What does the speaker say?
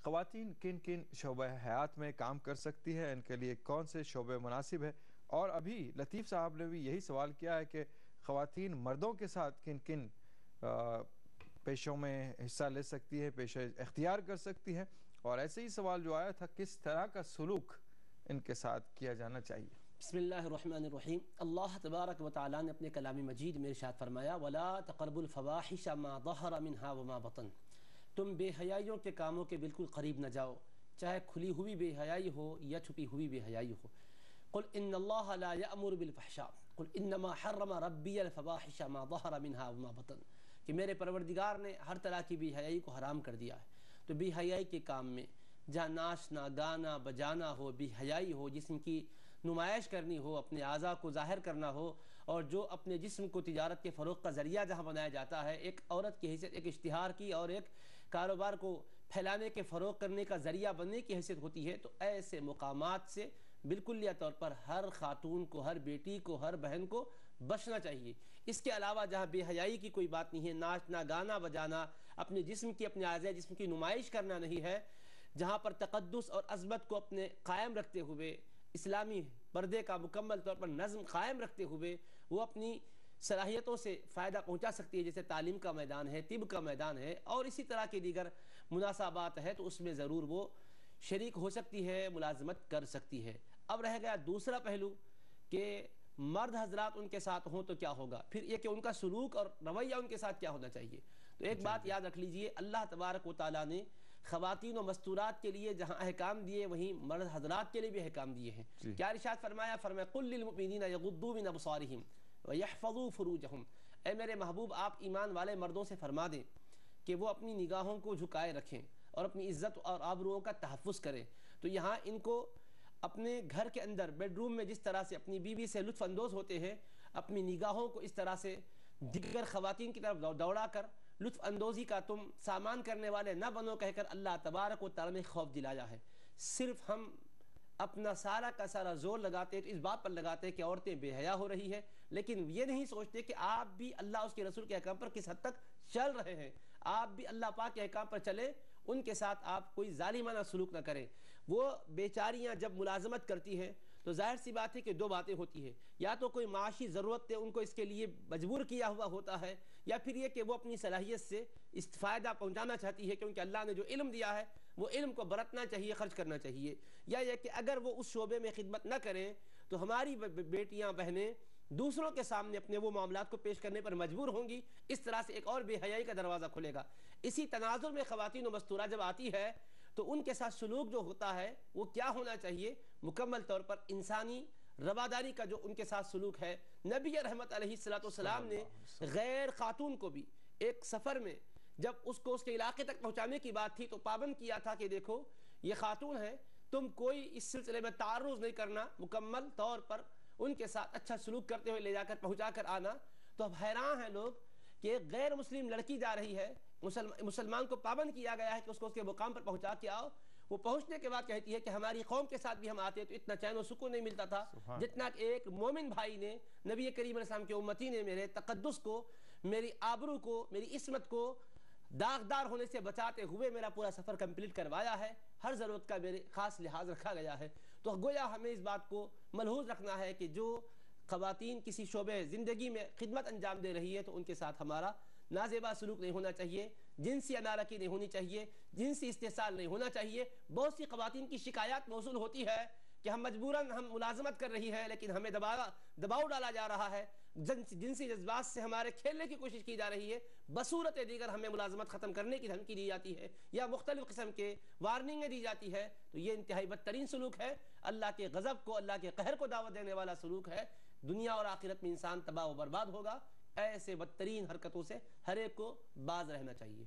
خواتین کن کن شعبہ حیات میں کام کر سکتی ہے، ان کے لیے کون سے شعبے مناسب ہے؟ اور ابھی لطیف صاحب نے بھی یہی سوال کیا ہے کہ خواتین مردوں کے ساتھ کن کن پیشوں میں حصہ لے سکتی ہے، پیشے اختیار کر سکتی ہے، اور ایسے ہی سوال جو آیا تھا کس طرح کا سلوک ان کے ساتھ کیا جانا چاہیے۔ بسم اللہ الرحمن الرحیم۔ اللہ تبارک و تعالیٰ نے اپنے کلام مجید میں ارشاد فرمایا وَلَا تَقْرَبُوا الْفَوَاحِشَ مَا ظَهَرَ مِنْهَا وَمَا بَطَنَ، تم بے حیائیوں کے کاموں کے بالکل قریب نہ جاؤ، چاہے کھلی ہوئی بے حیائی ہو یا چھپی ہوئی بے حیائی ہو۔ قُلْ إِنَّ اللَّهَ لَا يَأْمُرُ بِالْفَحْشَاءِ قُلْ إِنَّمَا حَرَّمَ رَبِّيَ الْفَوَاحِشَ مَا ظَهَرَ مِنْهَا وَمَا بَطَنَ، کہ میرے پروردگار نے ہر طرح کی بے حیائی کو حرام کر دیا ہے۔ تو بے حیائی کے کام میں جہاں ناچنا گانا بجانا ہو، بے حیائی ہو، جسم کی نمائش کرنی ہو، اپنے اعضاء کو ظاہر کرنا ہو، اور جو اپنے جسم کو تجارت کے فروغ کا ذریعہ جہاں بنایا جاتا ہے، ایک عورت کی حیثیت ایک اشتہار کی اور ایک کاروبار کو پھیلانے کے فروغ کرنے کا ذریعہ بننے کی حیثیت ہوتی ہے، تو ایسے مقامات سے بالکلیہ طور پر ہر خاتون کو، ہر بیٹی کو، ہر بہن کو بچنا چاہیے۔ اس کے علاوہ جہاں بے حیائی کی کوئی بات نہیں ہے، ناچنا گانا بجانا، اپنے جسم کی، اپنے اعضاء جسم کی نمائش کرنا نہیں ہے، جہاں پر تقدس اور عظمت کو اپنے قائم رکھتے ہوئے، اسلامی پردے کا مکمل طور پر نظم قائم رکھتے ہوئے وہ اپنی صلاحیتوں سے فائدہ پہنچا سکتی ہے، جیسے تعلیم کا میدان ہے، طب کا میدان ہے اور اسی طرح کے دیگر مناسبات ہے، تو اس میں ضرور وہ شریک ہو سکتی ہے، ملازمت کر سکتی ہے۔ اب رہ گیا دوسرا پہلو کہ مرد حضرات ان کے ساتھ ہوں تو کیا ہوگا، پھر یہ کہ ان کا سلوک اور رویہ ان کے ساتھ کیا ہونا چاہیے۔ تو ایک بات یاد رکھ لیجئے، اللہ تبارک و تعالیٰ نے خواتین و مستورات کے لیے جہاں احکام دیے وہیں مرد حضرات کے لیے بھی احکام دیے ہیں۔ کیا ارشاد فرمایا؟ فرمایا قُلْ لِلْمُؤْمِنِينَ يَغُضُّوا مِنْ أَبْصَارِهِمْ وَيَحْفَظُوا فُرُوجَهُمْ، اے میرے محبوب آپ ایمان والے مردوں سے فرما دیں کہ وہ اپنی نگاہوں کو جھکائے رکھیں اور اپنی عزت اور آبروؤں کا تحفظ کریں۔ تو یہاں ان کو اپنے گھر کے اندر بیڈ روم میں جس طرح سے اپنی بیوی سے لطف اندوز ہوتے ہیں، اپنی نگاہوں کو اس طرح سے دیگر خواتین کی طرف دوڑا کر لطف اندوزی کا تم سامان کرنے والے نہ بنو کہہ کر اللہ تبارک و تعالیٰ نے خوف دلایا ہے۔ صرف ہم اپنا سارا کا سارا زور لگاتے تو اس بات پر لگاتے کہ عورتیں بے حیا ہو رہی ہے، لیکن یہ نہیں سوچتے کہ آپ بھی اللہ اس کے رسول کے احکام پر کس حد تک چل رہے ہیں، آپ بھی اللہ پاک کے احکام پر چلیں، ان کے ساتھ آپ کوئی ظالمانہ سلوک نہ کریں۔ وہ بیچاریاں جب ملازمت کرتی ہیں تو ظاہر سی بات ہے کہ دو باتیں ہوتی ہیں، یا تو کوئی معاشی ضرورت ان کو اس کے لیے مجبور کیا ہوا ہوتا ہے، یا پھر یہ کہ وہ اپنی صلاحیت سے فائدہ پہنچانا چاہتی ہے، کیونکہ اللہ نے جو علم دیا ہے وہ علم کو برتنا چاہیے، خرچ کرنا چاہیے، یا یہ کہ اگر وہ اس شعبے میں خدمت نہ کریں تو ہماری بیٹیاں بہنیں دوسروں کے سامنے اپنے وہ معاملات کو پیش کرنے پر مجبور ہوں گی، اس طرح سے ایک اور بے حیائی کا دروازہ کھلے گا۔ اسی تناظر میں خواتین و مستورہ جب آتی ہے تو ان کے ساتھ سلوک جو ہوتا ہے وہ کیا ہونا چاہیے؟ مکمل طور پر انسانی رواداری کا جو ان کے ساتھ سلوک ہے۔ نبی رحمت علیہ السلام نے غیر خاتون کو بھی ایک سفر میں جب اس کو اس کے علاقے تک پہنچانے کی بات تھی تو پابند کیا تھا کہ دیکھو یہ خاتون ہے، تم کوئی اس سلسلے میں تعرض نہیں کرنا، مکمل طور پر ان کے ساتھ اچھا سلوک کرتے ہوئے لے جا کر پہنچا کر آنا۔ تو اب حیران ہیں لوگ کہ ایک غیر مسلم لڑکی جا رہی ہے، مسلمان کو پابند کیا گیا ہے کہ اس کو اس کے مقام پر پہنچا کے آؤ، وہ پہنچنے کے بعد کہتی ہے کہ ہماری قوم کے ساتھ بھی ہم آتے تو اتنا چین و سکون نہیں ملتا تھا جتنا کہ ایک مومن بھائی نے، نبی کریم علیہ السلام کے امتی نے میرے تقدس کو، میری آبرو کو، میری عصمت کو داغدار ہونے سے بچاتے ہوئے میرا پورا سفر کمپلیٹ کروایا ہے، ہر ضرورت کا میرے خاص لحاظ رکھا گیا ہے۔ تو گویا ہمیں اس بات کو ملحوظ رکھنا ہے کہ جو خواتین کسی شعبے زندگی میں خدمت انجام دے رہی ہے تو ان کے ساتھ ہمارا نازیبا سلوک نہیں ہونا چاہیے، جنسی انارکی نہیں ہونی چاہیے، جنسی استحصال نہیں ہونا چاہیے۔ بہت سی خواتین کی شکایات موصول ہوتی ہے کہ ہم مجبوراً ہم ملازمت کر رہی ہے لیکن ہمیں دباؤ ڈالا جا رہا ہے، جنسی جذبات سے ہمارے کھیلنے کی کوشش کی جا رہی ہے، بصورت دیگر ہمیں ملازمت ختم کرنے کی دھمکی دی جاتی ہے یا مختلف قسم کے وارننگیں دی جاتی ہے، تو یہ انتہائی بدترین سلوک ہے، اللہ کے غضب کو، اللہ کے قہر کو دعوت دینے والا سلوک ہے۔ دنیا اور آخرت میں انسان تباہ و برباد ہوگا۔ ایسے بدترین حرکتوں سے ہر ایک کو باز رہنا چاہیے۔